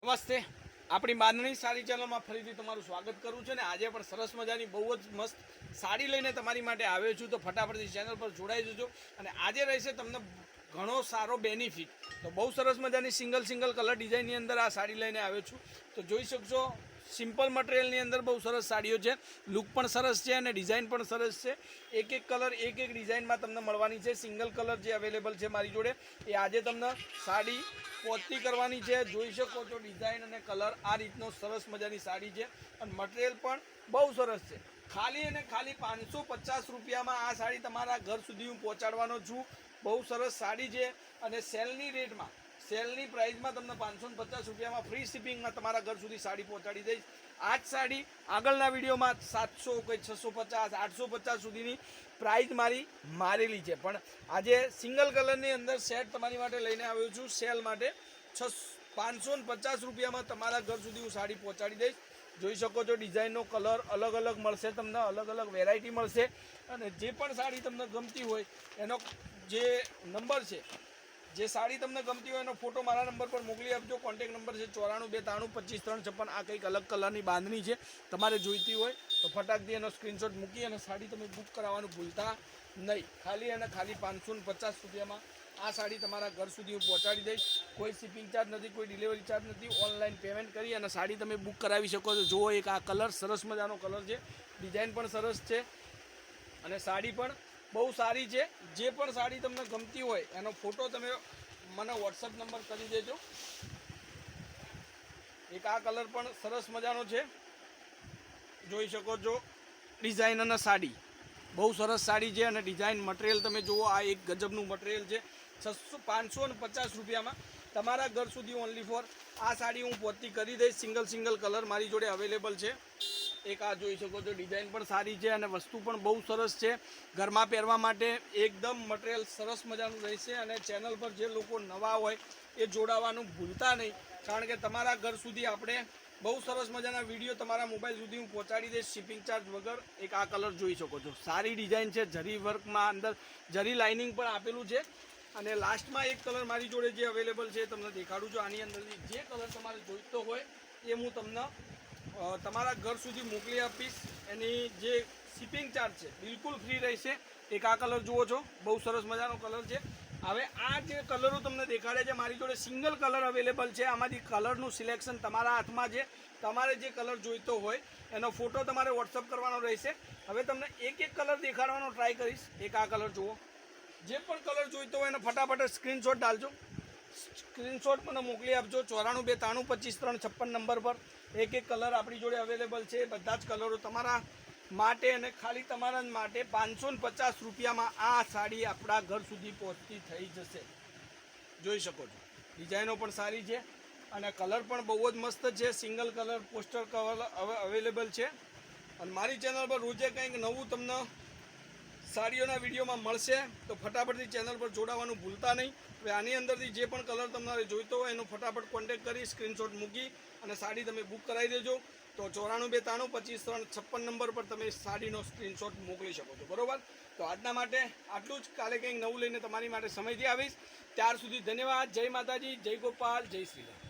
નમસ્તે, આપણી બાંધણી સાડી ચેનલમાં ફરીથી તમારું સ્વાગત કરું છું. ને આજે પણ સરસ મજાની બહુ જ મસ્ત સાડી લઈને તમારી માટે આવ્યો છું. તો ફટાફટથી ચેનલ પર જોડાઈ જજો. અને આજે રહેશે તમને ઘણો સારો બેનિફિટ. તો બહુ સરસ મજાની સિંગલ કલર ડિઝાઇનની અંદર આ સાડી લઈને આવ્યો છું. તો જોઈ શકશો, સિમ્પલ મટીરિયલની અંદર બહુ સરસ સાડીઓ છે. લુક પણ સરસ છે અને ડિઝાઇન પણ સરસ છે. એક કલર એક ડિઝાઇનમાં તમને મળવાની છે. સિંગલ કલર જે અવેલેબલ છે મારી જોડે એ આજે તમને સાડી પોચતી કરવાની છે. જોઈ શકો છો ડિઝાઇન અને કલર આ રીતનો સરસ મજાની સાડી છે. અને મટીરિયલ પણ બહુ સરસ છે. ખાલી અને ખાલી 550 રૂપિયામાં આ સાડી તમારા ઘર સુધી હું પહોંચાડવાનો છું. બહુ સરસ સાડી છે અને સેલની રેટમાં, સેલની પ્રાઇસમાં તમને 550 રૂપિયામાં ફ્રી શિપિંગમાં તમારા ઘર સુધી સાડી પહોંચાડી દઈશ. આ જ સાડી આગળના વિડીયોમાં 700 કંઈ 650 850 સુધીની પ્રાઇસ મારેલી છે. પણ આજે સિંગલ કલરની અંદર સેટ તમારી માટે લઈને આવ્યો છું. સેલ માટે 550 રૂપિયામાં તમારા ઘર સુધી હું સાડી પહોંચાડી દઈશ. જોઈ શકો છો ડિઝાઇનનો કલર અલગ અલગ મળશે, તમને અલગ અલગ વેરાયટી મળશે. અને જે પણ સાડી તમને ગમતી હોય એનો જે નંબર છે, જે સાડી તમને ગમતી હોય એનો ફોટો મારા નંબર પર મોકલી આપજો. કોન્ટેક નંબર છે 94 293 25 356. આ કંઈક અલગ કલરની બાંધણી છે, તમારે જોઈતી હોય તો ફટાકથી એનો સ્ક્રીનશોટ મૂકી અને સાડી તમે બુક કરાવવાનું ભૂલતા નહીં. ખાલી અને ખાલી 550 રૂપિયામાં આ સાડી તમારા ઘર સુધી હું પહોંચાડી દઈશ. કોઈ શિપિંગ ચાર્જ નથી, કોઈ ડિલિવરી ચાર્જ નથી. ઓનલાઈન પેમેન્ટ કરી અને સાડી તમે બુક કરાવી શકો છો. જુઓ, એક આ કલર સરસ મજાનો કલર છે, ડિઝાઇન પણ સરસ છે અને સાડી પણ બહુ સારી છે. જે પણ સાડી તમને ગમતી હોય એનો ફોટો તમે મને વોટ્સઅપ નંબર કરી દેજો. એક આ કલર પણ સરસ મજાનો છે, જોઈ શકો છો. ડિઝાઇન અને સાડી બહુ સરસ સાડી છે અને ડિઝાઇન મટીરિયલ તમે જુઓ, આ એક ગજબનું મટીરિયલ છે. 550 રૂપિયામાં તમારા ઘર સુધી ઓનલી ફોર આ સાડી હું પહોંચતી કરી દઈશ. સિંગલ કલર મારી જોડે અવેલેબલ છે. એક આ જોઈ શકો છો, ડિઝાઇન પણ સારી છે અને વસ્તુ પણ બહુ સરસ છે. ઘરમાં પહેરવા માટે એકદમ મટીરિયલ સરસ મજાનું રહેશે. અને ચેનલ પર જે લોકો નવા હોય એ જોડાવાનું ભૂલતા નહીં, કારણ કે તમારા ઘર સુધી આપણે બહુ સરસ મજાના વિડીયો તમારા મોબાઈલ સુધી હું પહોંચાડી દઈશ શિપિંગ ચાર્જ વગર. એક આ કલર જોઈ શકો છો, સારી ડિઝાઇન છે. જરી વર્કમાં અંદર જરી લાઇનિંગ પણ આપેલું છે. અને લાસ્ટમાં એક કલર મારી જોડે જે અવેલેબલ છે તમને દેખાડું છું. આની અંદરથી જે કલર તમારે જોઈતો હોય એ હું તમને તમારા ઘર સુધી મોકલી આપીશ. એની જે શિપિંગ ચાર્જ છે બિલકુલ ફ્રી રહેશે. એક આ કલર જુઓ છો, બહુ સરસ મજાનો કલર છે. હવે આ જે કલરો તમને દેખાડે છે મારી જોડે સિંગલ કલર અવેલેબલ છે. આમાંથી કલરનું સિલેક્શન તમારા હાથમાં છે. તમારે જે કલર જોઈતો હોય એનો ફોટો તમારે વોટ્સઅપ કરવાનો રહેશે. હવે તમને એક કલર દેખાડવાનો ટ્રાય કરીશ. એક આ કલર જુઓ, જે પણ કલર જોઈતો હોય એને ફટાફટ સ્ક્રીનશોટ ડાલજો. સ્ક્રીનશોટ મને મોકલી આપજો 94 293 25 356 નંબર પર. એક કલર આપણી જોડે અવેલેબલ છે. બધા જ કલરો તમારા માટે અને ખાલી તમારા માટે 550 રૂપિયામાં આ સાડી આપણા ઘર સુધી પહોંચતી થઈ જશે. જોઈ શકો છો, ડિઝાઇનો પણ સારી છે અને કલર પણ બહુ જ મસ્ત છે. Single colour poster colour available છે. અને મારી ચેનલ પર રોજે કંઈક નવું તમને સાડીઓના વિડીયોમાં મળશે. તો ફટાફટથી ચેનલ પર જોડાવાનું ભૂલતા નહીં. હવે આની અંદરથી જે પણ કલર તમારે જોઈતો હોય એનો ફટાફટ કોન્ટેક્ટ કરી સ્ક્રીનશોટ મૂકી અને સાડી તમે બુક કરાવી દેજો. તો 94 293 25 356 નંબર પર તમે સાડીનો સ્ક્રીનશોટ મોકલી શકો છો. બરાબર? તો આજના માટે આટલું જ. કાલે કંઈક નવું લઈને તમારી માટે સમયથી આવીશ. ત્યાર સુધી ધન્યવાદ. જય માતાજી, જય ગોપાલ, જય શ્રી રામ.